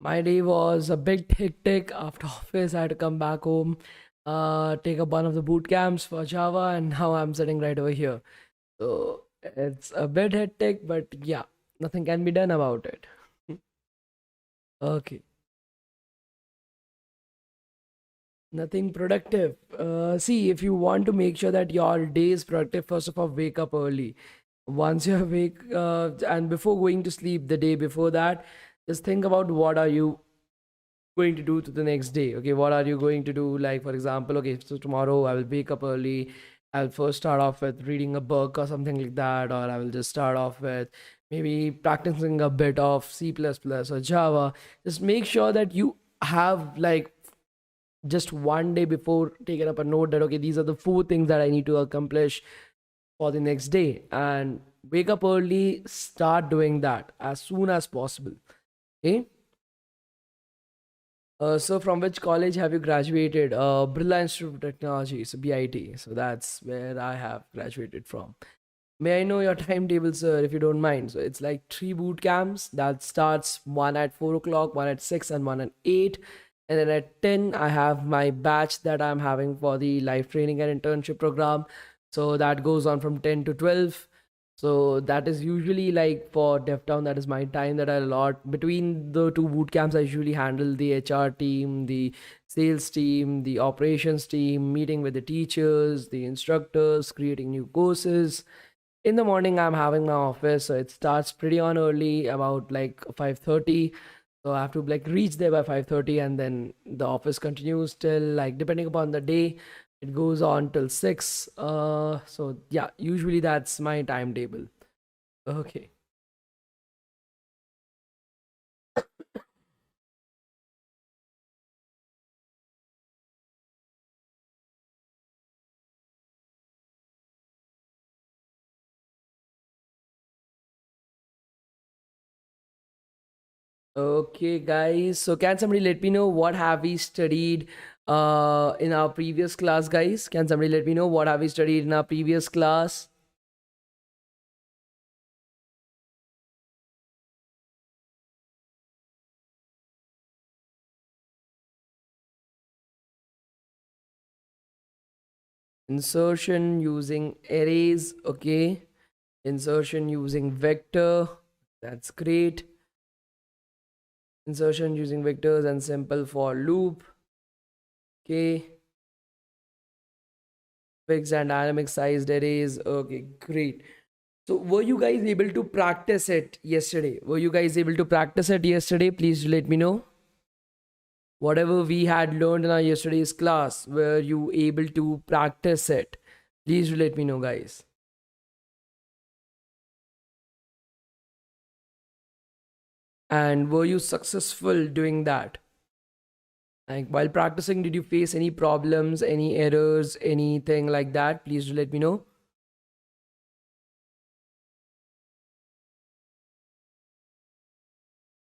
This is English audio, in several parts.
My day was a bit hectic. After office, I had to come back home, take up one of the boot camps for Java, and now I'm sitting right over here. So it's a bit hectic, but yeah, nothing can be done about it. Okay, nothing productive. See, if you want to make sure that your day is productive, first of all, wake up early. Once you awake, and before going to sleep, the day before that, just think about what are you going to do to the next day. Okay, what are you going to do? Like, for example, okay, so tomorrow I will wake up early. I'll first start off with reading a book or something like that, or I will just start off with maybe practicing a bit of C++ or Java. Just make sure that you have like just one day before taking up a note that okay, these are the 4 things that I need to accomplish for the next day, and wake up early, start doing that as soon as possible. Okay. So from which college have you graduated? Birla Institute of Technology, so BIT. So that's where I have graduated from. May I know your timetable, sir, if you don't mind? So it's like 3 boot camps that starts one at 4 o'clock, one at 6, and one at 8. And then at 10, I have my batch that I'm having for the life training and internship program. So that goes on from 10 to 12. So that is usually like for DevTown, that is my time that I allot between the 2 boot camps. I usually handle the HR team, the sales team, the operations team, meeting with the teachers, the instructors, creating new courses. In the morning, I'm having my office, so it starts pretty on early, about like 5:30. So I have to like reach there by 5:30, and then the office continues till like depending upon the day, it goes on till 6. So yeah, usually that's my timetable. Okay. Okay, guys. So can somebody let me know what have we studied in our previous class, guys? Can somebody let me know what have we studied in our previous class? Insertion using arrays. Okay. Insertion using vector. That's great. Insertion using vectors and simple for loop. Okay. Fixed and dynamic sized arrays. Okay, great. So were you guys able to practice it yesterday? Were you guys able to practice it yesterday? Please let me know. Whatever we had learned in our yesterday's class, were you able to practice it? Please let me know, guys. And were you successful doing that? Like while practicing, did you face any problems, any errors, anything like that? Please do let me know.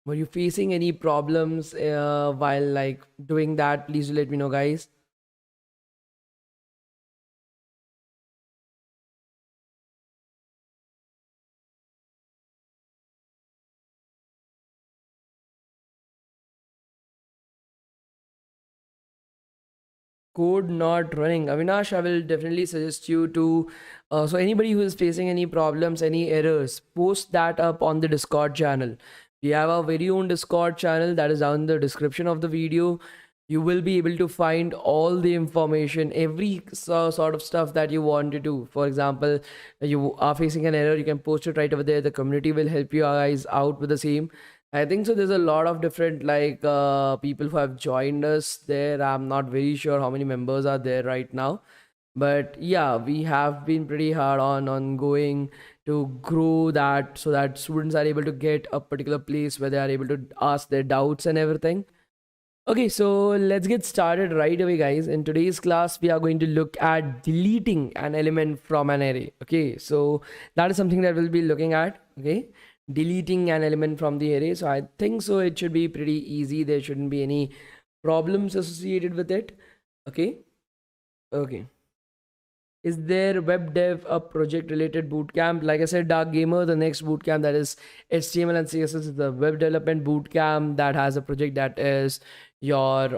Were you facing any problems while like doing that? Please do let me know, guys. Code not running. Avinash, I will definitely suggest you to. So anybody who is facing any problems, any errors, post that up on the Discord channel. We have our very own Discord channel that is down in the description of the video. You will be able to find all the information, every sort of stuff that you want to do. For example, you are facing an error, you can post it right over there. The community will help you guys out with the same. I think so. There's a lot of different like people who have joined us there. I'm not very sure how many members are there right now, but yeah, we have been pretty hard on going to grow that so that students are able to get a particular place where they are able to ask their doubts and everything. Okay, so let's get started right away, guys. In today's class, we are going to look at deleting an element from an array. Okay, so that is something that we'll be looking at. Okay, deleting an element from the array. So I think so it should be pretty easy. There shouldn't be any problems associated with it. Okay, okay. Is there web dev a project related bootcamp? Like I said, Dark Gamer, the next bootcamp, that is HTML and CSS, is the web development bootcamp that has a project that is your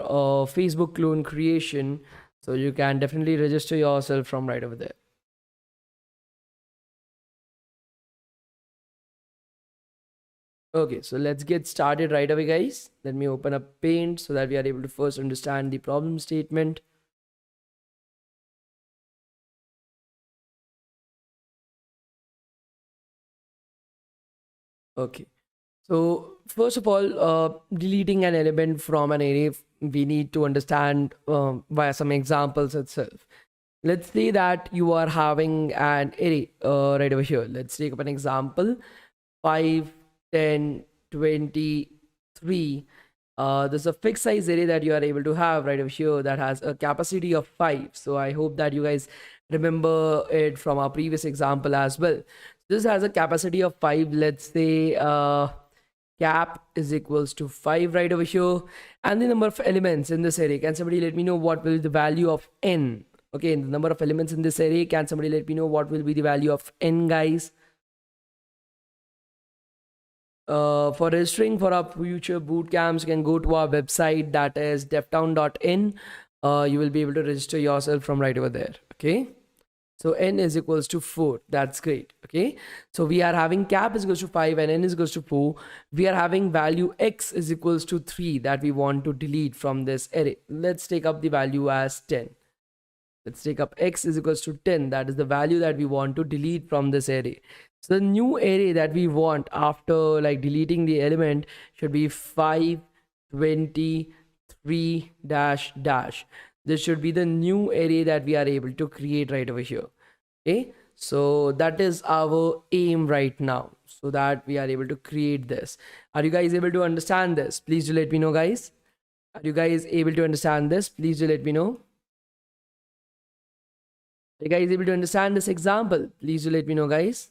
Facebook clone creation. So you can definitely register yourself from right over there. Okay, so let's get started right away, guys. Let me open up Paint so that we are able to first understand the problem statement. Okay, so first of all, deleting an element from an array, we need to understand via some examples itself. Let's say that you are having an array right over here. Let's take up an example, 5, 10, 23. There's a fixed size array that you are able to have right over here that has a capacity of 5. So I hope that you guys remember it from our previous example as well. This has a capacity of 5. Let's say cap is equals to 5 right over here, and the number of elements in this array. Can somebody let me know what will be the value of n? Okay, the number of elements in this array. Can somebody let me know what will be the value of n, guys? For registering for our future boot camps, you can go to our website, that is devtown.in. You will be able to register yourself from right over there. Okay, so n is equals to 4. That's great. Okay, so we are having cap is equals to 5 and n is equals to 4. We are having value x is equals to 3 that we want to delete from this array. Let's take up the value as 10. Let's take up x is equals to 10. That is the value that we want to delete from this array. So the new array that we want after like deleting the element should be 523 dash dash. This should be the new array that we are able to create right over here. Okay, so that is our aim right now, so that we are able to create this. Are you guys able to understand this? Please do let me know, guys. Are you guys able to understand this? Please do let me know. Are you guys able to understand this example? Please do let me know, guys.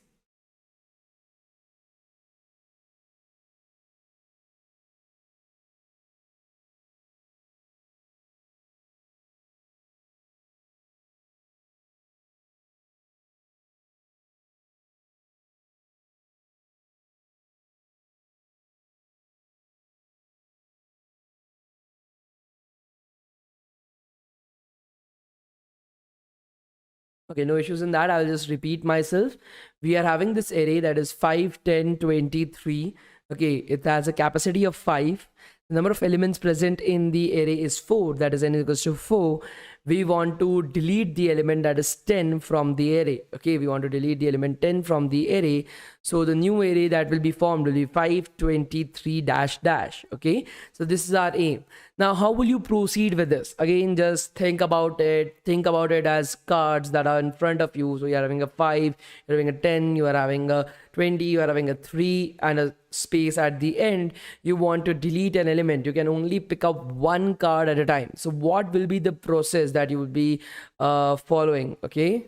Okay, no issues in that. I'll just repeat myself. We are having this array that is 5, 10, 23. Okay, it has a capacity of 5. The number of elements present in the array is 4, that is n equals to 4. We want to delete the element that is 10 from the array. Okay, we want to delete the element 10 from the array. So the new array that will be formed will be 523 dash dash. Okay, so this is our aim. Now, how will you proceed with this? Again, just think about it. Think about it as cards that are in front of you. So you're having a 5, you're having a 10, you are having a 20, you are having a 3 and a space at the end. You want to delete an element. You can only pick up one card at a time. So what will be the process that you will be following? Okay.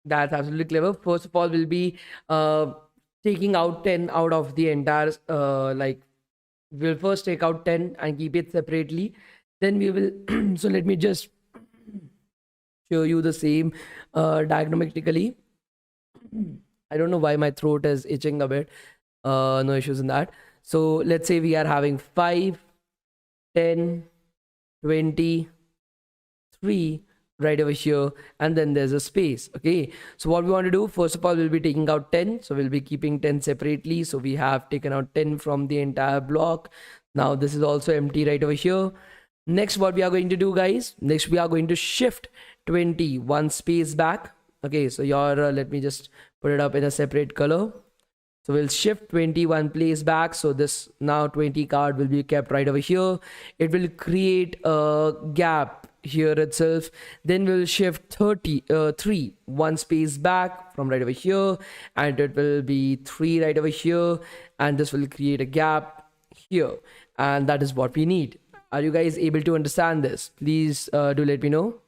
That's absolutely clever. First of all, we'll be taking out 10 out of the entire, like, we'll first take out 10 and keep it separately. Then we will, so let me just show you the same diagrammatically. I don't know why my throat is itching a bit. No issues in that. So let's say we are having 5, 10, 20, 3 right over here, and then there's a space. Okay, so what we want to do, first of all, we'll be taking out 10. So we'll be keeping 10 separately. So we have taken out 10 from the entire block. Now this is also empty right over here. Next, what we are going to do, guys, next we are going to shift 20 one space back. Okay, so your let me just put it up in a separate color. So we'll shift 20 one place back. So this now 20 card will be kept right over here. It will create a gap here itself. Then we'll shift 3 one space back from right over here, and it will be 3 right over here, and this will create a gap here, and that is what we need. Are you guys able to understand this? Please do let me know.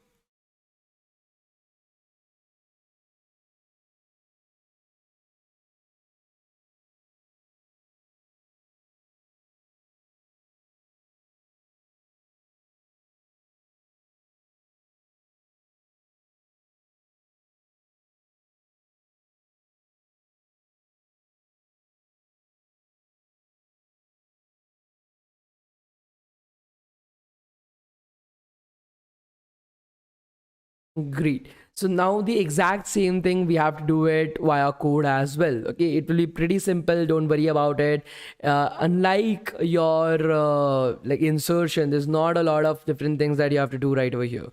Great. So now the exact same thing we have to do it via code as well. Okay, it will be pretty simple. Don't worry about it. Unlike your like insertion, there's not a lot of different things that you have to do right over here.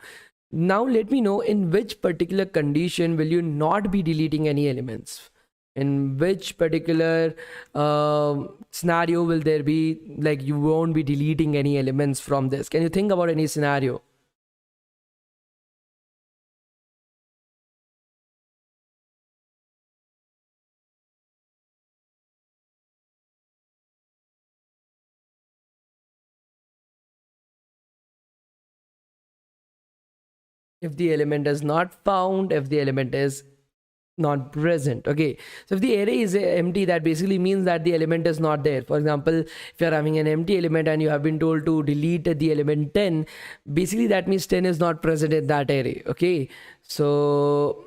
Now let me know in which particular condition will you not be deleting any elements. In which particular scenario will there be like you won't be deleting any elements from this? Can you think about any scenario? If the element is not found, if the element is not present. Okay, so if the array is empty, that basically means that the element is not there. For example, if you're having an empty element and you have been told to delete the element 10, basically that means 10 is not present in that array. Okay, so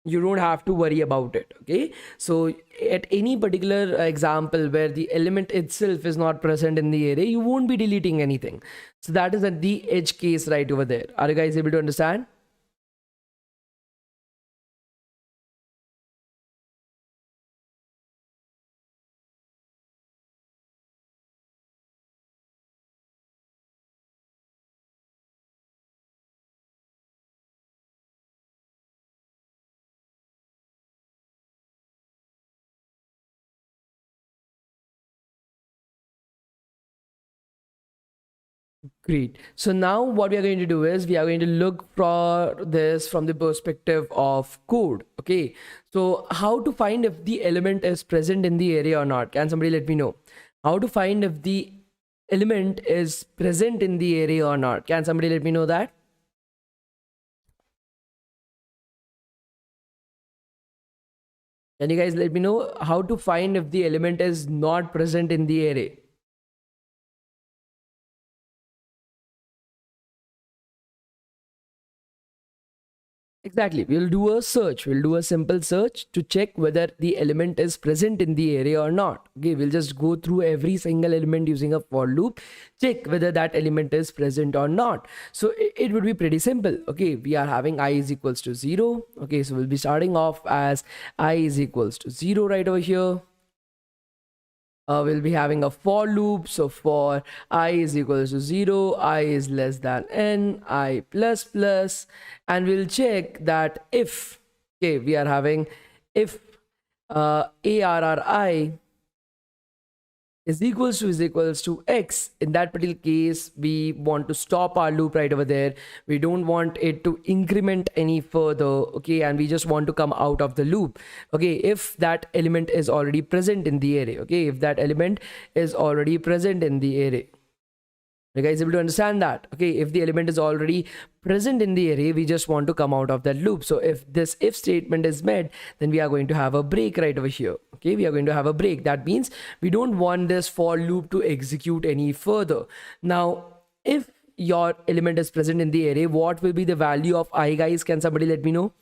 you don't have to worry about it. Okay, so at any particular example where the element itself is not present in the array, you won't be deleting anything. So that is at the edge case right over there. Are you guys able to understand? Great. So now what we are going to do is we are going to look for this from the perspective of code. Okay. So how to find if the element is present in the array or not? Can somebody let me know? How to find if the element is present in the array or not? Can somebody let me know that? Can you guys let me know how to find if the element is not present in the array? Exactly. We'll do a search. We'll do a simple search to check whether the element is present in the array or not. Okay, we'll just go through every single element using a for loop, check whether that element is present or not. So it would be pretty simple. Okay, we are having I is equals to 0. Okay, so we'll be starting off as I is equals to 0 right over here. We'll be having a for loop. So for I is equals to 0, I is less than n, I plus plus, and we'll check that if, okay, we are having if arri is equals to x. In that particular case, we want to stop our loop right over there. We don't want it to increment any further. Okay, and we just want to come out of the loop. Okay, if that element is already present in the array. Okay, if that element is already present in the array. You guys able to understand that? Okay, if the element is already present in the array, we just want to come out of that loop. So if this if statement is met, then we are going to have a break right over here. Okay, we are going to have a break. That means we don't want this for loop to execute any further. Now, if your element is present in the array, what will be the value of I, guys? Can somebody let me know?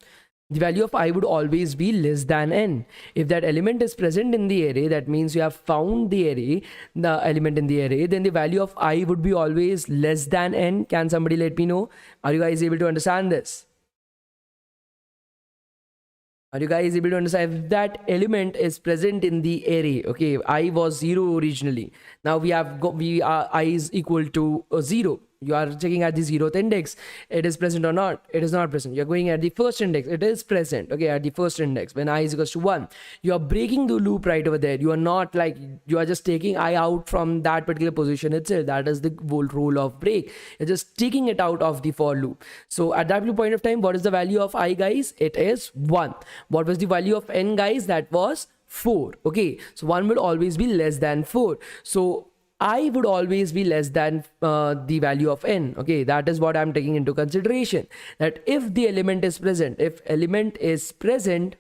The value of I would always be less than n. If that element is present in the array, that means you have found the array, the element in the array, then the value of I would be always less than n. Can somebody let me know? Are you guys able to understand this? Are you guys able to understand? If that element is present in the array, okay, I was 0 originally. Now we have got I is equal to 0. You are checking at the 0th index, it is present or not. It is not present. You're going at the first index, it is present. Okay, at the first index when I is equals to 1, you are breaking the loop right over there. You are not like, you are just taking I out from that particular position itself. That is the whole rule of break. You're just taking it out of the for loop. So at that point of time, what is the value of I, guys? It is 1. What was the value of n, guys? That was 4. Okay, so 1 will always be less than 4. So I would always be less than the value of n. Okay, that is what I'm taking into consideration. That if the element is present, if element is present,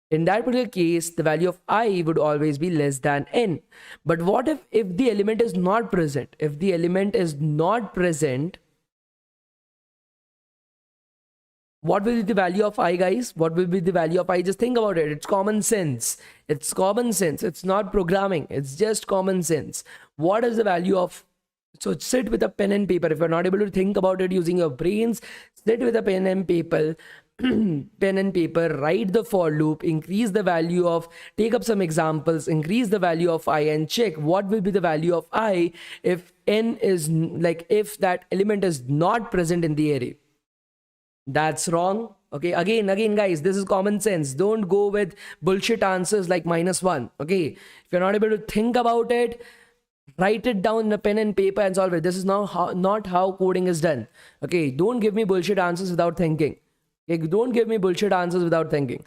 in that particular case, the value of I would always be less than n. But what if the element is not present? If the element is not present, what will be the value of I, guys? What will be the value of I? Just think about it. It's common sense. It's common sense. It's not programming. It's just common sense. What is the value of... So sit with a pen and paper. If you're not able to think about it using your brains, sit with a pen and paper. Pen and paper, write the for loop, increase the value of, take up some examples, increase the value of I, and check what will be the value of I if n is like, if that element is not present in the array. That's wrong. Okay, again guys, this is common sense. Don't go with bullshit answers like -1. Okay, if you're not able to think about it, write it down in a pen and paper and solve it. This is not how coding is done. Okay, don't give me bullshit answers without thinking. Okay, don't give me bullshit answers without thinking.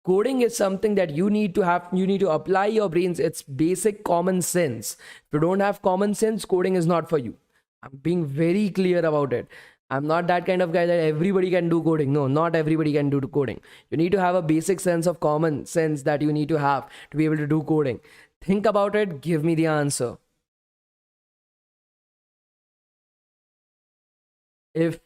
Coding is something that you need to have. You need to apply your brains. It's basic common sense. If you don't have common sense, coding is not for you. I'm being very clear about it. I'm not that kind of guy that everybody can do coding. No, not everybody can do coding. You need to have a basic sense of common sense that you need to have to be able to do coding. Think about it. Give me the answer. If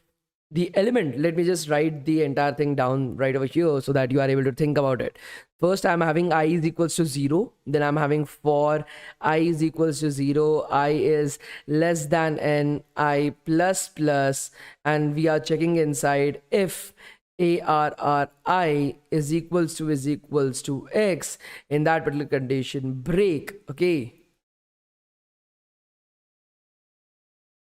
the element, let me just write the entire thing down right over here so that you are able to think about it. First, I'm having I is equals to 0. Then I'm having for I is equals to 0. I is less than n, I plus plus, and we are checking inside if ARRI is equals to X. In that particular condition, break. Okay.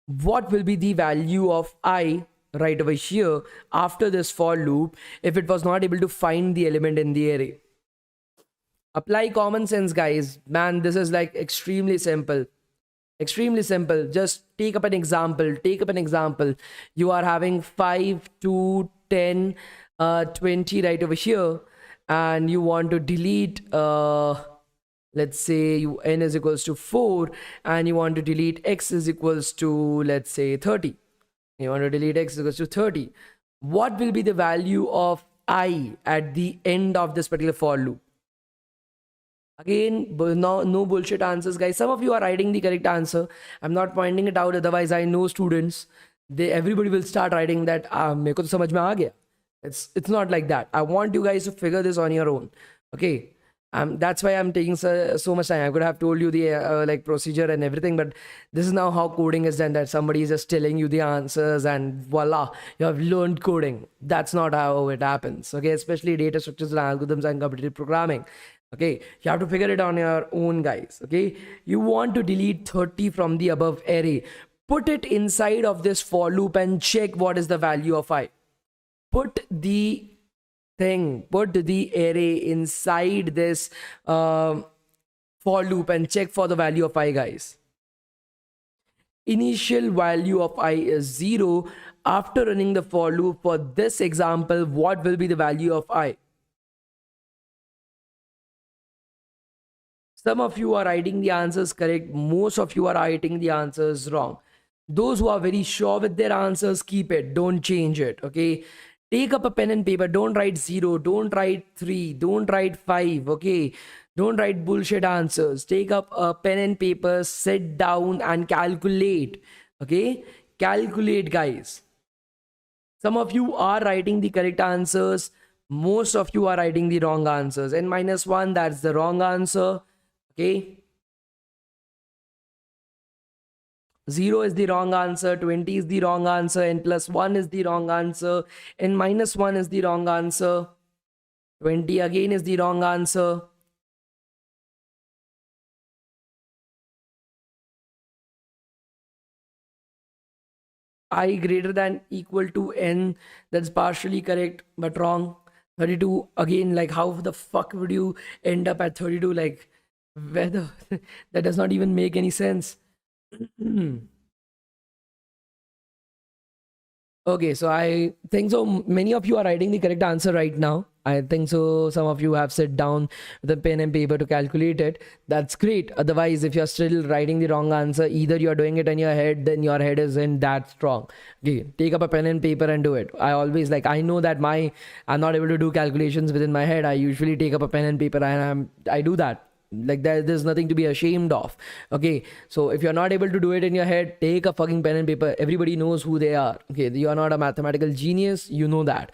What will be the value of I right over here after this for loop if it was not able to find the element in the array? Apply common sense, guys. Man, this is like extremely simple. Extremely simple. Just take up an example. You are having 5 to 10, 20 right over here, and you want to delete let's say n is equals to 4, and you want to delete x is equals to, let's say, 30. You want to delete x is equals to 30. What will be the value of I at the end of this particular for loop? Again, no bullshit answers, guys. Some of you are writing the correct answer. I'm not pointing it out. Otherwise, I know students, everybody will start writing that मेरे को तो समझ में आ गया. It's not like that. I want you guys to figure this on your own. Okay. That's why I'm taking so much time. I could have told you the like procedure and everything, but this is now how coding is done, that somebody is just telling you the answers and voila, you have learned coding. That's not how it happens. Okay, especially data structures and algorithms and competitive programming. Okay, you have to figure it on your own, guys. Okay, you want to delete 30 from the above array. Put it inside of this for loop and check what is the value of I. Put the array inside this for loop and check for the value of I, guys. Initial value of I is 0. After running the for loop for this example, what will be the value of I? Some of you are writing the answers correct. Most of you are writing the answers wrong. Those who are very sure with their answers, keep it. Don't change it. Okay. Take up a pen and paper. Don't write 0. Don't write 3. Don't write 5. Okay. Don't write bullshit answers. Take up a pen and paper. Sit down and calculate. Okay. Calculate, guys. Some of you are writing the correct answers. Most of you are writing the wrong answers. N-1, that's the wrong answer. Okay. 0 is the wrong answer, 20 is the wrong answer, n+1 is the wrong answer, n-1 is the wrong answer, 20 again is the wrong answer. I greater than equal to n, that's partially correct but wrong. 32 again, like how the fuck would you end up at 32? Like whether that does not even make any sense. Okay, so I think so. Many of you are writing the correct answer right now. I think so. Some of you have sit down with a pen and paper to calculate it. That's great. Otherwise, if you're still writing the wrong answer, either you're doing it in your head, then your head isn't that strong. Okay, take up a pen and paper and do it. I always like, I know that I'm not able to do calculations within my head. I usually take up a pen and paper and I do that. Like there's nothing to be ashamed of. Okay, so if you're not able to do it in your head, take a fucking pen and paper. Everybody knows who they are. Okay, you are not a mathematical genius, you know that.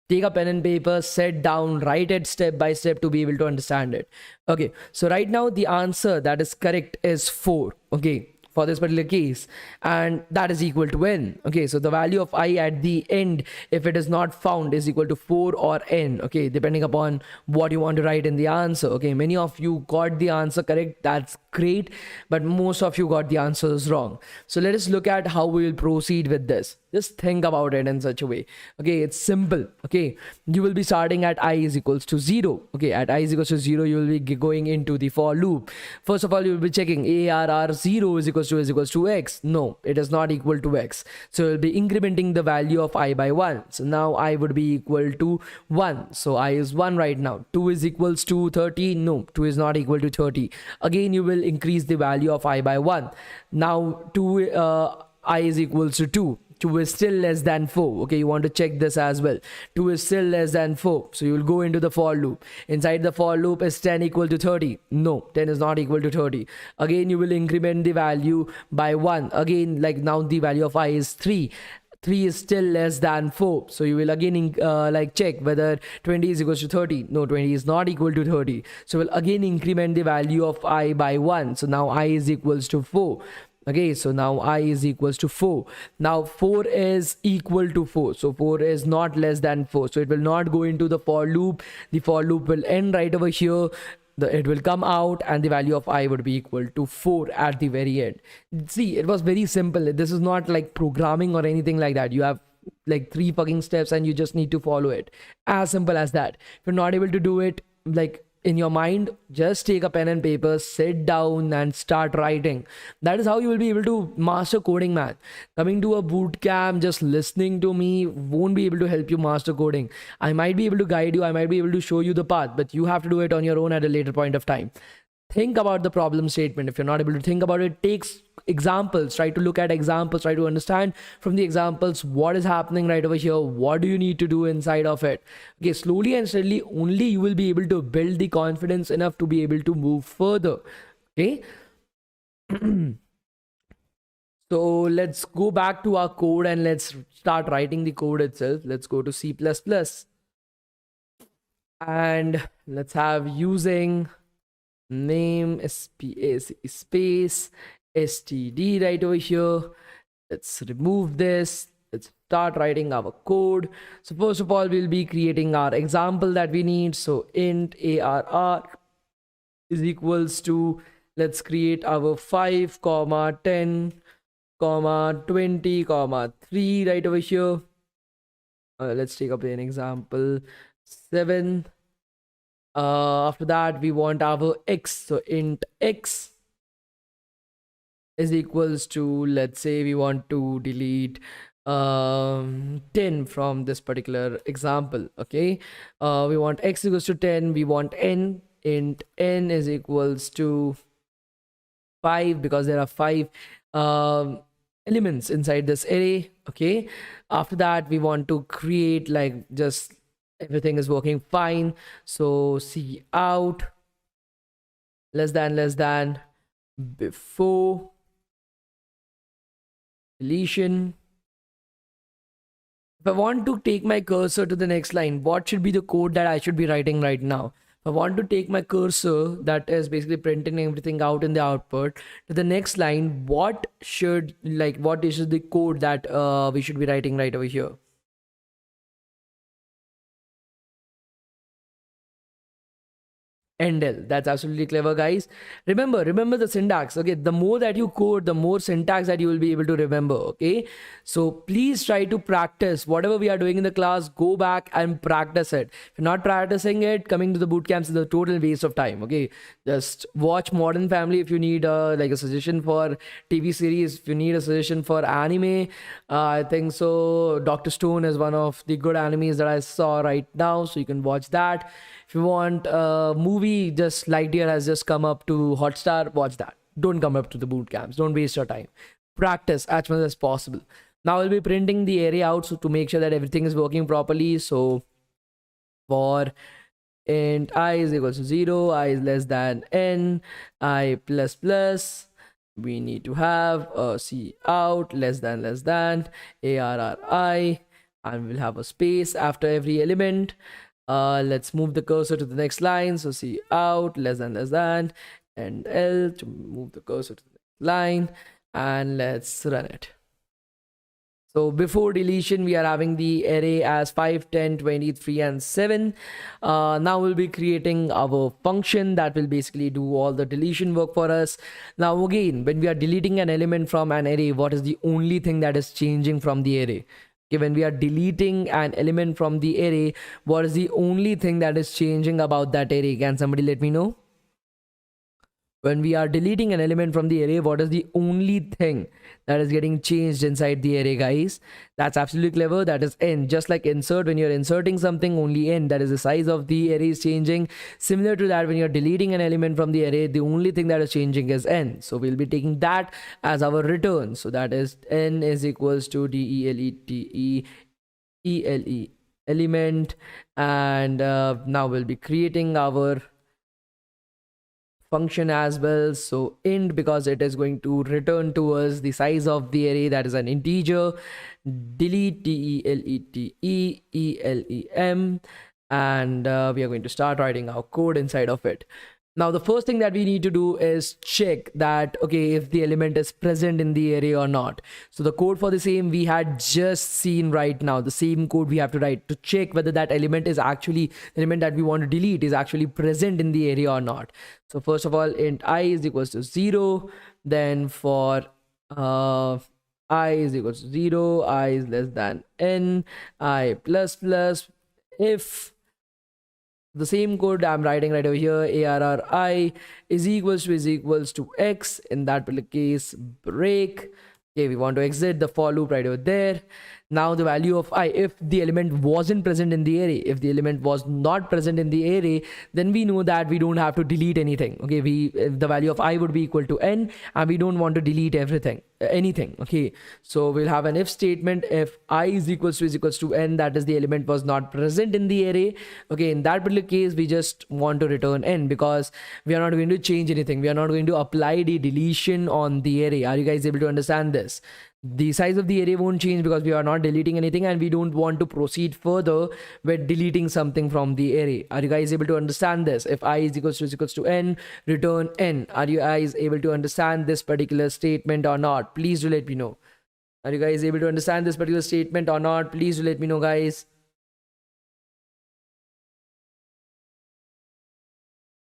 Take a pen and paper, sit down, write it step by step to be able to understand it. Okay, so right now the answer that is correct is 4. Okay, for this particular case, and that is equal to n. Okay, so the value of I at the end, if it is not found, is equal to 4 or n. Okay, depending upon what you want to write in the answer. Okay, many of you got the answer correct, that's great, but most of you got the answers wrong. So let us look at how we will proceed with this. Just think about it in such a way. Okay, it's simple. Okay, you will be starting at I is equals to 0. Okay, at I is equals to 0, you will be going into the for loop. First of all, you will be checking ARR 0 is equals to x. No, it is not equal to x. So you will be incrementing the value of I by 1. So now I would be equal to 1. So I is 1 right now. 2 is equals to 30. No, 2 is not equal to 30. Again, you will increase the value of I by 1. Now I is equals to 2. 2 is still less than 4. Okay, you want to check this as well. 2 is still less than 4. So you will go into the for loop. Inside the for loop, is 10 equal to 30? No, 10 is not equal to 30. Again, you will increment the value by 1. Again, like now the value of I is 3. 3 is still less than 4. So you will again like check whether 20 is equals to 30. No, 20 is not equal to 30. So we'll again increment the value of I by 1. So now I is equals to 4. Okay, so now I is equals to 4. Now 4 is equal to 4. So 4 is not less than 4. So it will not go into the for loop. The for loop will end right over here. It will come out and the value of I would be equal to 4 at the very end. See, it was very simple. This is not like programming or anything like that. You have like 3 fucking steps and you just need to follow it. As simple as that. If you're not able to do it, like in your mind, just take a pen and paper, sit down and start writing. That is how you will be able to master coding, man. Coming to a boot camp, just listening to me won't be able to help you master coding. I might be able to guide you, I might be able to show you the path, but you have to do it on your own at a later point of time. Think about the problem statement. If you're not able to think about it, take examples, try to look at examples, try to understand from the examples what is happening right over here, what do you need to do inside of it. Okay, slowly and steadily only you will be able to build the confidence enough to be able to move further. Okay. So let's go back to our code and let's start writing the code itself. Let's go to C++ and let's have using name space std right over here. Let's remove this. Let's start writing our code. So first of all, we'll be creating our example that we need. So int arr is equals to, let's create our 5 comma 10 comma 20 comma 3 right over here. Let's take up an example 7. After that, we want our x. So int x is equals to, let's say we want to delete 10 from this particular example. Okay, we want x equals to 10. We want n. Int n is equals to 5 because there are 5 elements inside this array. Okay, after that we want to create like just everything is working fine. So C out less than before deletion. If I want to take my cursor to the next line, what should be the code that I should be writing right now? If I want to take my cursor that is basically printing everything out in the output to the next line, what is the code that we should be writing right over here? Endel. That's absolutely clever, guys. Remember the syntax. Okay, the more that you code, the more syntax that you will be able to remember. Okay, so please try to practice whatever we are doing in the class. Go back and practice it. If you're not practicing it, coming to the boot camps is a total waste of time. Okay, just watch Modern Family if you need like a suggestion for TV series. If you need a suggestion for anime, I think so. Doctor Stone is one of the good animes that I saw right now, so you can watch that. If you want a movie, just Lightyear has just come up to Hotstar, watch that. Don't come up to the boot camps. Don't waste your time. Practice as much as possible. Now I'll be printing the array out so to make sure that everything is working properly. So for int I is equals to 0, I is less than n, I plus plus, we need to have a C out less than arri, and we'll have a space after every element. Let's move the cursor to the next line. So C out less than and L to move the cursor to the next line, and let's run it. So before deletion, we are having the array as 5, 10, 23, and 7. Now we'll be creating our function that will basically do all the deletion work for us. Now again, when we are deleting an element from an array, what is the only thing that is changing from the array? Okay, when we are deleting an element from the array, what is the only thing that is changing about that array? Can somebody let me know? When we are deleting an element from the array, what is the only thing that is getting changed inside the array, guys? That's absolutely clever. That is n. Just like insert, when you're inserting something, only n, that is the size of the array is changing. Similar to that, when you're deleting an element from the array, the only thing that is changing is n. So we'll be taking that as our return. So that is n is equals to delete element, and now we'll be creating our function as well. So int, because it is going to return to us the size of the array, that is an integer. Delete elem, and we are going to start writing our code inside of it. Now the first thing that we need to do is check that, okay, if the element is present in the array or not. So the code for the same we had just seen right now, the same code we have to write to check whether that element is actually, the element that we want to delete is actually present in the array or not. So first of all, int I is equals to 0. Then for I is equals to 0, I is less than n, I plus plus, if the same code I'm writing right over here, arri is equals to x. In that particular case, break. Okay, we want to exit the for loop right over there. Now the value of I, if the element wasn't present in the array, if the element was not present in the array, then we know that we don't have to delete anything. Okay, if the value of I would be equal to n, and we don't want to delete anything. Okay, so we'll have an if statement. If I is equals to n, that is the element was not present in the array. Okay, in that particular case, we just want to return n, because we are not going to change anything. We are not going to apply the deletion on the array. Are you guys able to understand this? The size of the array won't change because we are not deleting anything, and we don't want to proceed further with deleting something from the array. Are you guys able to understand this? If I is equals to n, return n. Are you guys able to understand this particular statement or not? Please do let me know. Are you guys able to understand this particular statement or not? Please do let me know, guys.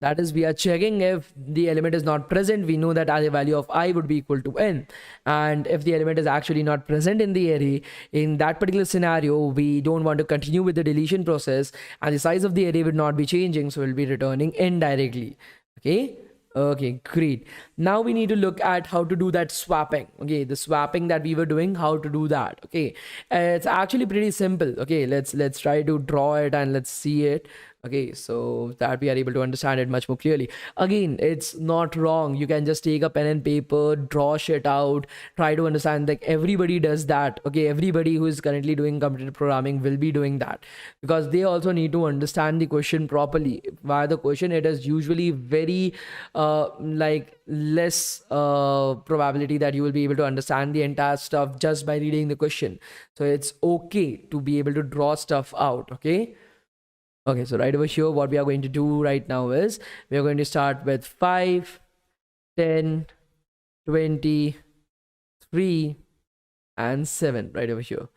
That is, we are checking if the element is not present. We know that the value of I would be equal to n. And if the element is actually not present in the array, in that particular scenario, we don't want to continue with the deletion process, and the size of the array would not be changing. So we'll be returning n directly. Okay, great. Now we need to look at how to do that swapping. Okay, the swapping that we were doing, how to do that. Okay, it's actually pretty simple. Okay, let's try to draw it and let's see it. Okay, so that we are able to understand it much more clearly. Again, it's not wrong. You can just take a pen and paper, draw shit out, try to understand. Like, everybody does that. Okay, everybody who is currently doing computer programming will be doing that, because they also need to understand the question properly. Via the question, it is usually very like less probability that you will be able to understand the entire stuff just by reading the question. So it's okay to be able to draw stuff out. Okay, so right over here, what we are going to do right now is we are going to start with 5, 10, 20, 3, and 7 right over here.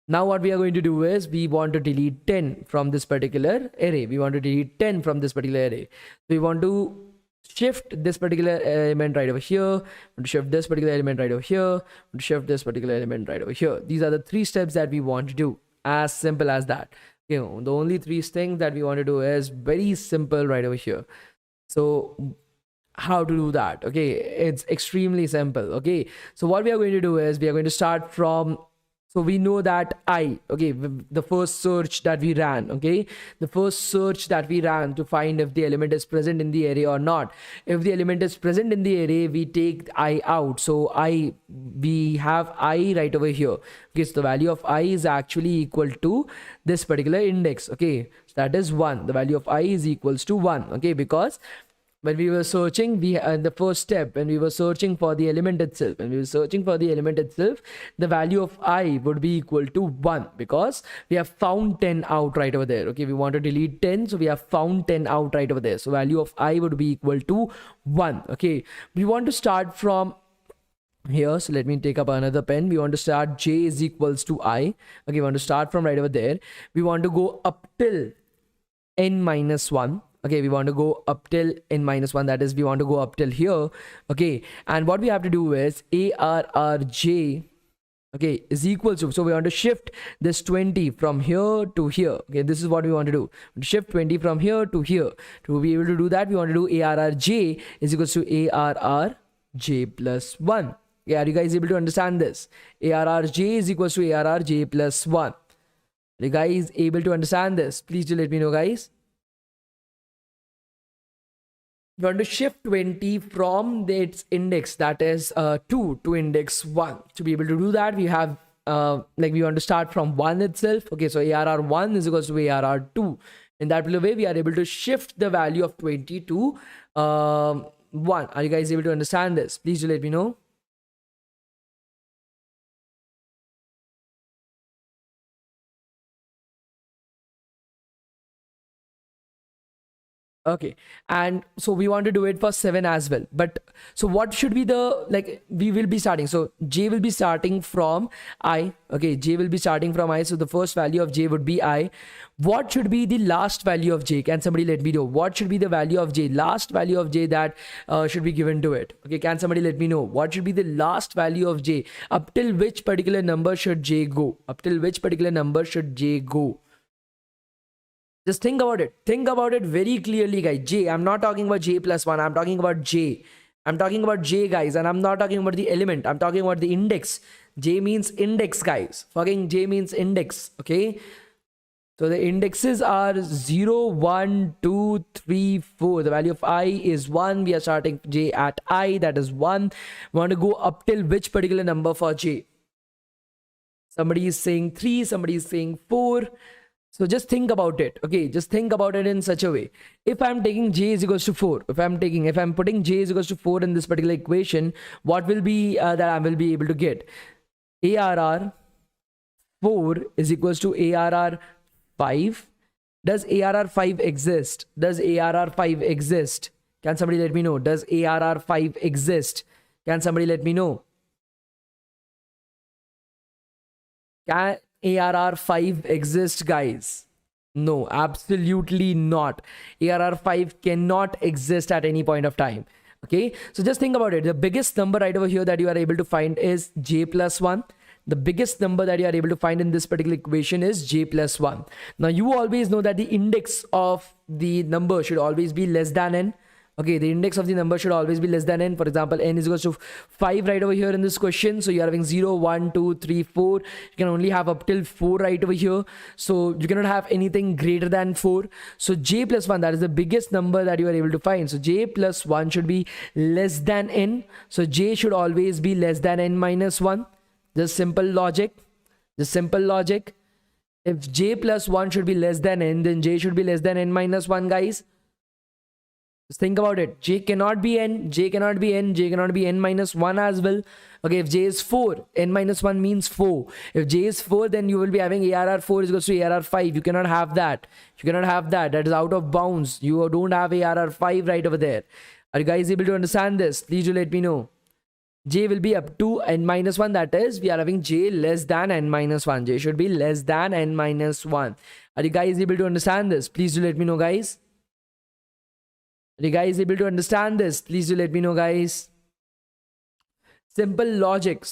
Now what we are going to do is we want to delete 10 from this particular array. We want to delete 10 from this particular array. So we want to shift this particular element right over here, want to shift this particular element right over here, want to shift this particular element right over here. These are the 3 steps that we want to do. As simple as that. You know, the only 3 things that we want to do is very simple right over here. So how to do that? Okay, it's extremely simple. Okay, so what we are going to do is we are going to start from, so we know that the first search that we ran, the first search that we ran to find if the element is present in the array or not. If the element is present in the array, we take I out. So we have I right over here. Okay, so the value of I is actually equal to this particular index. Okay, so that is 1. The value of I is equals to 1. Okay, because when we were searching, the first step, when we were searching for the element itself, the value of I would be equal to 1, because we have found 10 out right over there. Okay, we want to delete 10, so we have found 10 out right over there. So value of I would be equal to 1. Okay, we want to start from here, so let me take up another pen. We want to start j is equals to I. Okay, we want to start from right over there. We want to go up till n minus 1. Okay, we want to go up till n minus 1, that is we want to go up till here. Okay, and what we have to do is arrj, okay, is equal to, so we want to shift this 20 from here to here. Okay, this is what we want to do, shift 20 from here to here. To be able to do that, we want to do arrj is equals to arrj plus 1. Yeah, are you guys able to understand this? Arrj is equals to arrj plus 1. Are you guys able to understand this? Please do let me know, guys. We want to shift 20 from its index, that is 2, to index 1. To be able to do that, we have we want to start from 1 itself. Okay, so arr1 is equals to arr2. In that way, we are able to shift the value of 20 to 1. Are you guys able to understand this? Please do let me know. Okay, and so we want to do it for 7 as well. But so what should be the, we will be starting, so j will be starting from I. Okay, j will be starting from I, so the first value of j would be I. What should be the last value of j? Can somebody let me know? What should be the value of j, last value of j that should be given to it? Okay, can somebody let me know? What should be the last value of j? Up till which particular number should j go? Up till which particular number should j go? Just think about it. Think about it very clearly, guys. J. I'm not talking about j plus 1. I'm talking about j. I'm talking about j, guys. And I'm not talking about the element. I'm talking about the index. J means index, guys. Fucking j means index. Okay. So the indexes are 0, 1, 2, 3, 4. The value of I is 1. We are starting j at I. That is 1. We want to go up till which particular number for j? Somebody is saying 3. Somebody is saying 4. So just think about it. Okay, just think about it in such a way. If I'm taking j is equals to 4, if I'm putting j is equals to 4 in this particular equation, what will be that I will be able to get? ARR 4 is equals to ARR 5. Does ARR 5 exist? Does ARR 5 exist? Can somebody let me know? Does ARR 5 exist? Can somebody let me know? Can ARR 5 exist, guys? No, absolutely not. ARR 5 cannot exist at any point of time. Okay, so just think about it. The biggest number right over here that you are able to find is j plus 1. The biggest number that you are able to find in this particular equation is j plus 1. Now you always know that the index of the number should always be less than n. Okay, the index of the number should always be less than n. For example, n is equals to 5 right over here in this question. So you are having 0, 1, 2, 3, 4. You can only have up till 4 right over here. So you cannot have anything greater than 4. So j plus 1, that is the biggest number that you are able to find. So j plus 1 should be less than n. So j should always be less than n minus 1. Just simple logic. Just simple logic. If j plus 1 should be less than n, then j should be less than n minus 1, guys. Just think about it. J cannot be n, j cannot be n, j cannot be n minus 1 as well. Okay, if j is 4, n minus 1 means 4. If j is 4, then you will be having ARR 4 is equals to ARR 5. You cannot have that. You cannot have that. That is out of bounds. You don't have ARR 5 right over there. Are you guys able to understand this? Please do let me know. j will be up to n minus 1. That is, we are having j less than n minus 1. J should be less than n minus 1. Are you guys able to understand this? Please do let me know, guys. Are you guys able to understand this? Please do let me know, guys. Simple logic,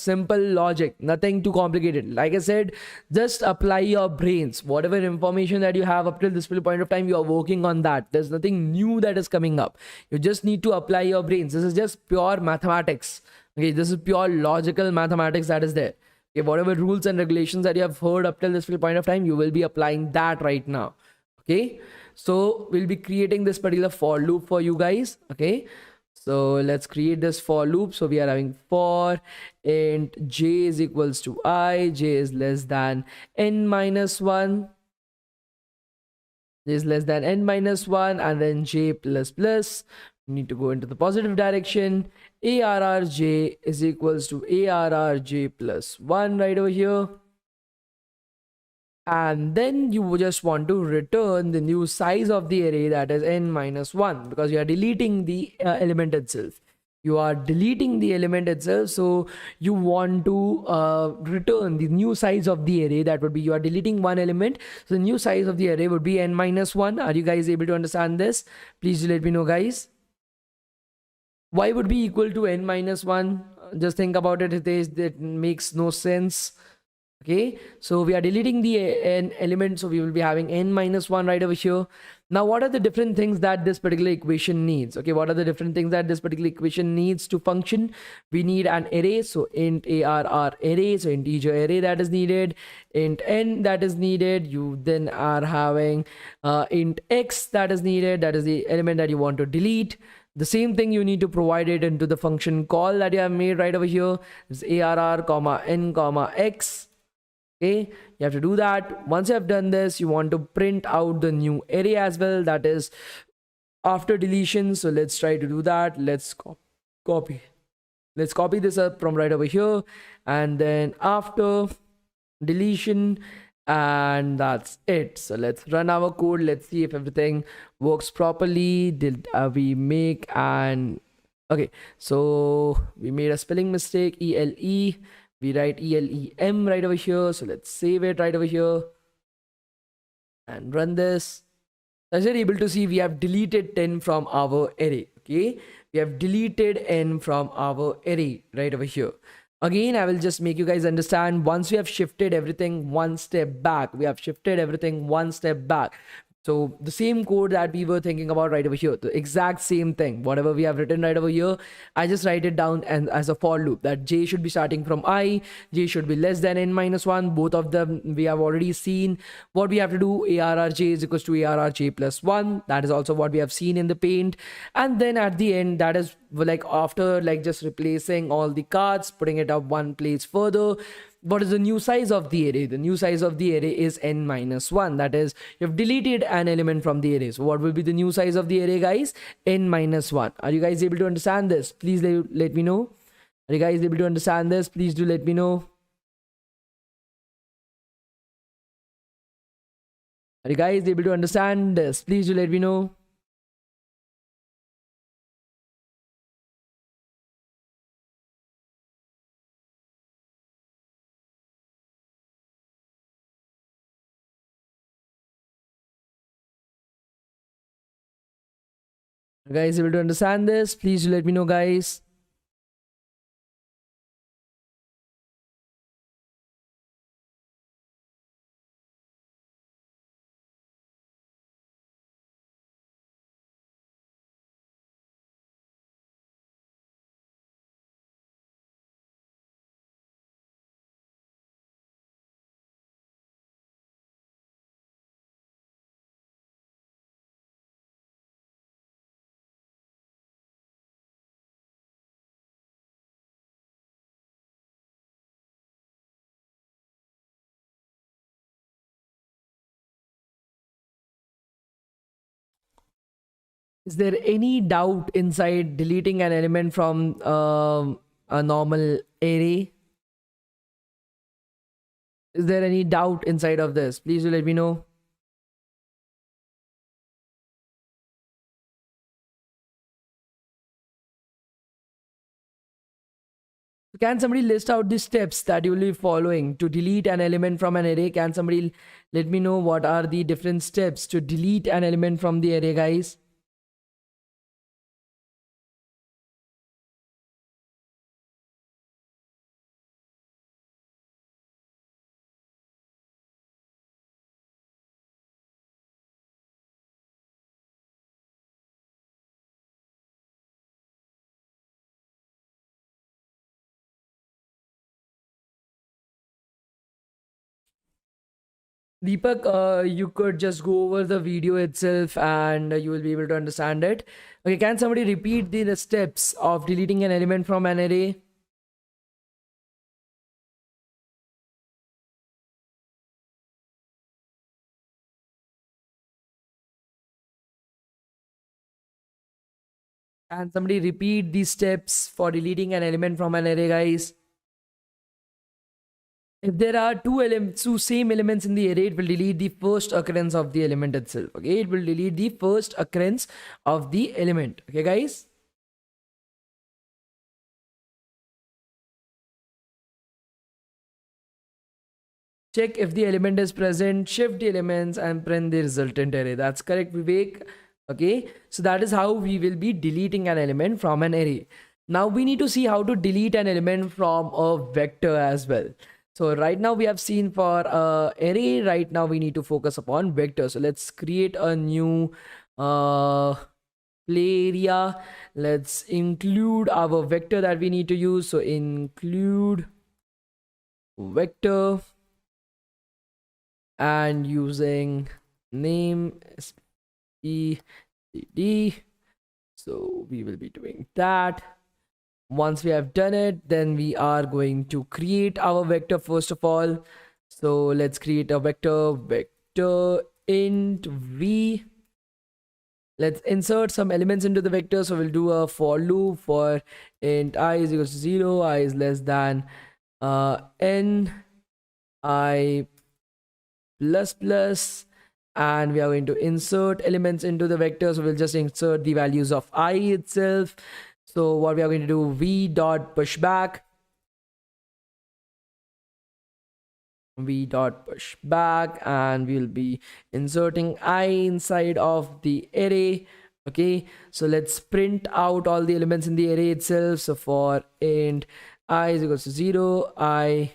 nothing too complicated. Like I said, just apply your brains. Whatever information that you have up till this point of time, you are working on that. There's nothing new that is coming up. You just need to apply your brains. This is just pure mathematics. Okay, this is pure logical mathematics that is there. Okay, whatever rules and regulations that you have heard up till this point of time, you will be applying that right now. Okay, so we'll be creating this particular for loop for you guys. Okay, so let's create this for loop. So we are having for int j is equals to I, j is less than n minus 1, j is less than n minus 1, and then j plus plus. We need to go into the positive direction. arrj is equals to arrj plus 1 right over here. And then you just want to return the new size of the array, that is n minus 1, because you are deleting the element itself. You are deleting the element itself, so you want to return the new size of the array. That would be, you are deleting one element, so the new size of the array would be n minus 1. Are you guys able to understand this? Please do let me know, guys. Y would be equal to n minus 1. Just think about it. That makes no sense. Okay, so we are deleting the n element, so we will be having n minus 1 right over here. Now, what are the different things that this particular equation needs? Okay, what are the different things that this particular equation needs to function? We need an array, so int arr array, so integer array that is needed, int n that is needed. You then are having int x that is needed, that is the element that you want to delete. The same thing, you need to provide it into the function call that you have made right over here. It's arr comma n comma x. Okay, you have to do that. Once you have done this, you want to print out the new array as well, that is after deletion. So let's try to do that. Let's copy this up from right over here, and then after deletion, and that's it. So let's run our code. Let's see if everything works properly. Did we make an okay, so we made a spelling mistake, ele. We write ELEM right over here. So let's save it right over here and run this. As you're able to see, we have deleted 10 from our array. Okay, we have deleted n from our array right over here. Again, I will just make you guys understand. Once we have shifted everything one step back, so the same code that we were thinking about right over here, the exact same thing, whatever we have written right over here, I just write it down and as a for loop, that j should be starting from I, j should be less than n minus 1. Both of them we have already seen. What we have to do, arrj is equals to arrj plus 1. That is also what we have seen in the paint. And then at the end, that is like after like just replacing all the cards, putting it up one place further, what is the new size of the array? The new size of the array is n minus 1. That is, you have deleted an element from the array. So what will be the new size of the array, guys? N minus 1. Are you guys able to understand this? Please let me know. Are you guys able to understand this? Please do let me know. Are you guys able to understand this? Please do let me know. Are you guys able to understand this? Please do let me know, guys. Is there any doubt inside deleting an element from a normal array? Is there any doubt inside of this? Please do let me know. Can somebody list out the steps that you will be following to delete an element from an array? Can somebody let me know what are the different steps to delete an element from the array, guys? Deepak, you could just go over the video itself and you will be able to understand it. Okay, can somebody repeat the steps of deleting an element from an array? Can somebody repeat the steps for deleting an element from an array, guys? If there are two same elements in the array, it will delete the first occurrence of the element itself. Okay, it will delete the first occurrence of the element. Okay, guys. Check if the element is present, shift the elements and print the resultant array. That's correct, Vivek. Okay, so that is how we will be deleting an element from an array. Now we need to see how to delete an element from a vector as well. So right now we have seen for array. Right now we need to focus upon vector. So let's create a new play area. Let's include our vector that we need to use. So include vector and using name std. So we will be doing that. Once we have done it, then we are going to create our vector first of all. So let's create a vector int v. Let's insert some elements into the vector. So we'll do a for loop for int I is equals to 0, I is less than n I plus plus, and we are going to insert elements into the vector. So we'll just insert the values of I itself. So what we are going to do, v dot pushback, and we'll be inserting I inside of the array. Okay, so let's print out all the elements in the array itself. So for int I is equals to 0, I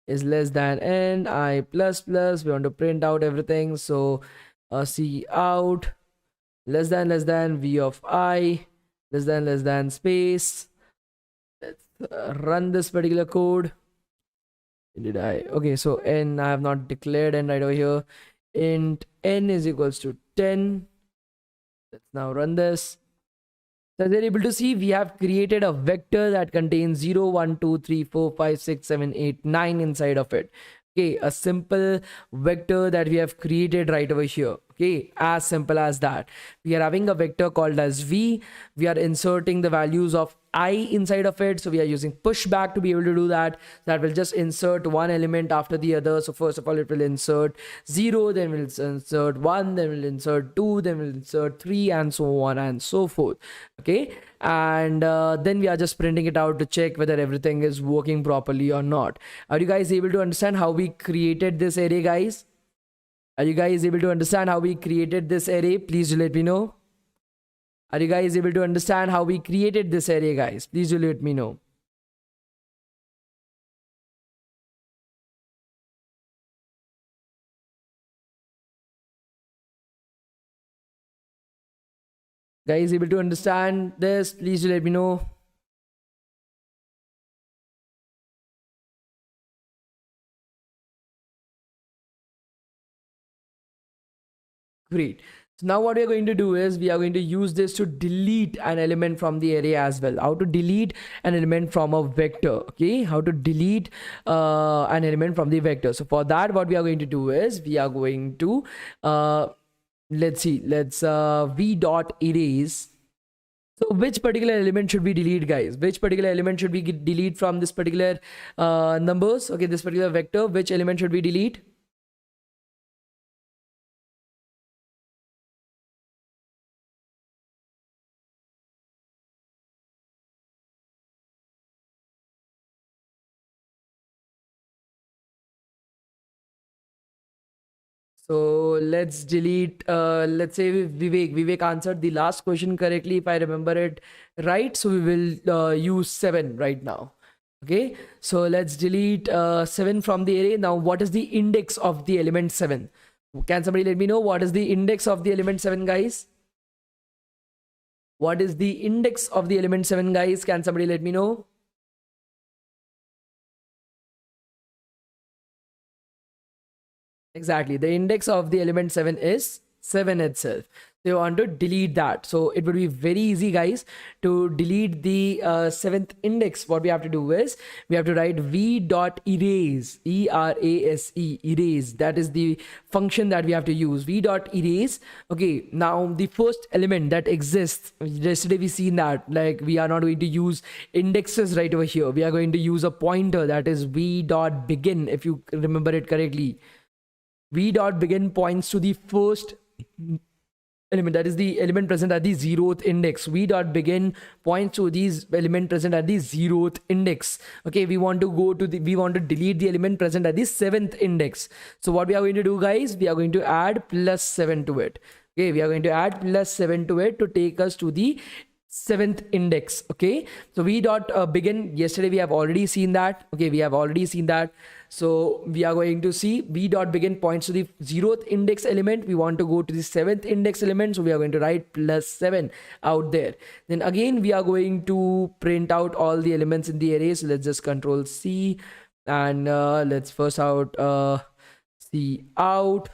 is less than n, I plus plus, we want to print out everything. So c out less than v of I less than space. Let's run this particular code. Did I? Okay, so n, I have not declared n right over here. Int n is equals to 10. Let's now run this. So as you're able to see, we have created a vector that contains 0, 1, 2, 3, 4, 5, 6, 7, 8, 9 inside of it. Okay, a simple vector that we have created right over here. Okay, as simple as that. We are having a vector called as v. We are inserting the values of I inside of it. So we are using pushback to be able to do that. That will just insert one element after the other. So first of all, it will insert 0, then we'll insert 1, then we'll insert 2, then we'll insert 3, and so on and so forth. Okay, and then we are just printing it out to check whether everything is working properly or not. Are you guys able to understand how we created this array, guys? Are you guys able to understand how we created this array? Please do let me know. Are you guys able to understand how we created this array, guys? Please do let me know. Guys able to understand this? Please do let me know. Great. So now what we are going to do is we are going to use this to delete an element from the array as well. How to delete an element from a vector. Okay, how to delete an element from the vector. So for that, what we are going to do is we are going to let's v dot erase. So which particular element should we delete, guys? Which particular element should we delete from this particular numbers? Okay, this particular vector, which element should we delete? So let's delete, let's say Vivek answered the last question correctly, if I remember it right. So we will use 7 right now. Okay, so let's delete 7 from the array. Now, what is the index of the element 7? Can somebody let me know what is the index of the element 7, guys? What is the index of the element 7, guys? Can somebody let me know? Exactly. The index of the element 7 is 7 itself. So you want to delete that. So it would be very easy, guys, to delete the 7th index. What we have to do is we have to write v dot erase, E-R-A-S-E, erase. That is the function that we have to use, v dot erase. Okay, now the first element that exists, yesterday we seen that, like, we are not going to use indexes right over here. We are going to use a pointer, that is v dot begin, if you remember it correctly. V dot begin points to the first element, that is the element present at the 0th index. V dot begin points to these element present at the 0th index. Okay, we want to delete the element present at the 7th index. So what we are going to do, guys, we are going to add +7 to it. Okay, we are going to add +7 to it to take us to the 7th index. Okay, so v dot begin, yesterday we have already seen that. Okay, we have already seen that. So we are going to see v dot begin points to the 0th index element. We want to go to the 7th index element. So we are going to write +7 out there. Then again, we are going to print out all the elements in the array. So let's just control C and let's first out C out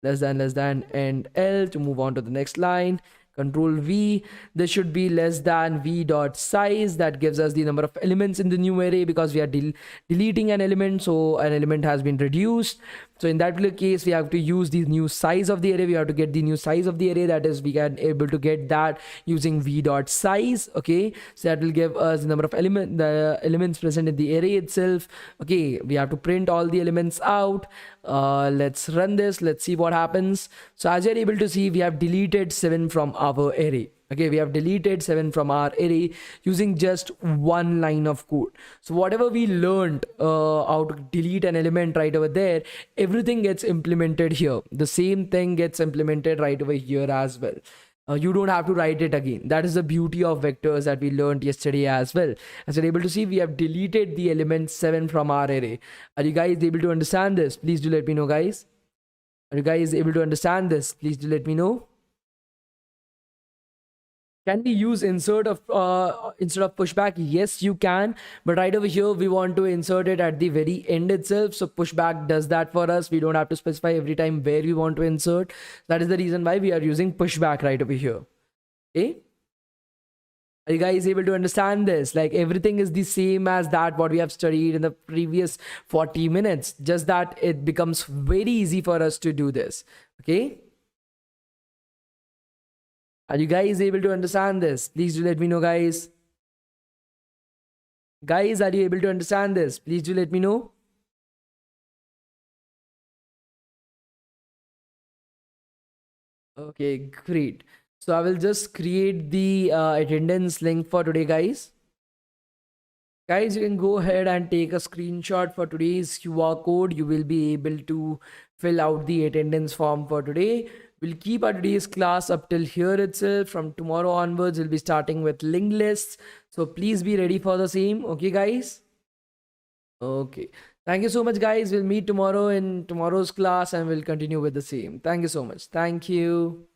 less than and L to move on to the next line. Control V, this should be less than v dot size. That gives us the number of elements in the new array, because we are deleting an element, so an element has been reduced. So in that particular case, we have to use the new size of the array. We have to get the new size of the array, that is, we can able to get that using v dot size. Okay, so that will give us the number of the elements present in the array itself. Okay, we have to print all the elements out. Let's run this, let's see what happens. So as you're able to see, we have deleted 7 from our array. Okay, we have deleted 7 from our array using just one line of code. So whatever we learned how to delete an element right over there, everything gets implemented here. The same thing gets implemented right over here as well. You don't have to write it again. That is the beauty of vectors that we learned yesterday as well. As you're able to see, we have deleted the element 7 from our array. Are you guys able to understand this? Please do let me know, guys. Are you guys able to understand this? Please do let me know. Can we use insert of instead of pushback? Yes, you can. But right over here, we want to insert it at the very end itself. So pushback does that for us. We don't have to specify every time where we want to insert. That is the reason why we are using pushback right over here. Okay. Are you guys able to understand this? Like, everything is the same as that what we have studied in the previous 40 minutes. Just that it becomes very easy for us to do this. Okay. Are you guys able to understand this? Please do let me know, guys. Guys, are you able to understand this? Please do let me know. Okay, great. So I will just create the attendance link for today, guys. Guys, you can go ahead and take a screenshot for today's QR code. You will be able to fill out the attendance form for today. We'll keep our today's class up till here itself. From tomorrow onwards, we'll be starting with linked lists. So please be ready for the same. Okay, guys? Okay. Thank you so much, guys. We'll meet tomorrow in tomorrow's class and we'll continue with the same. Thank you so much. Thank you.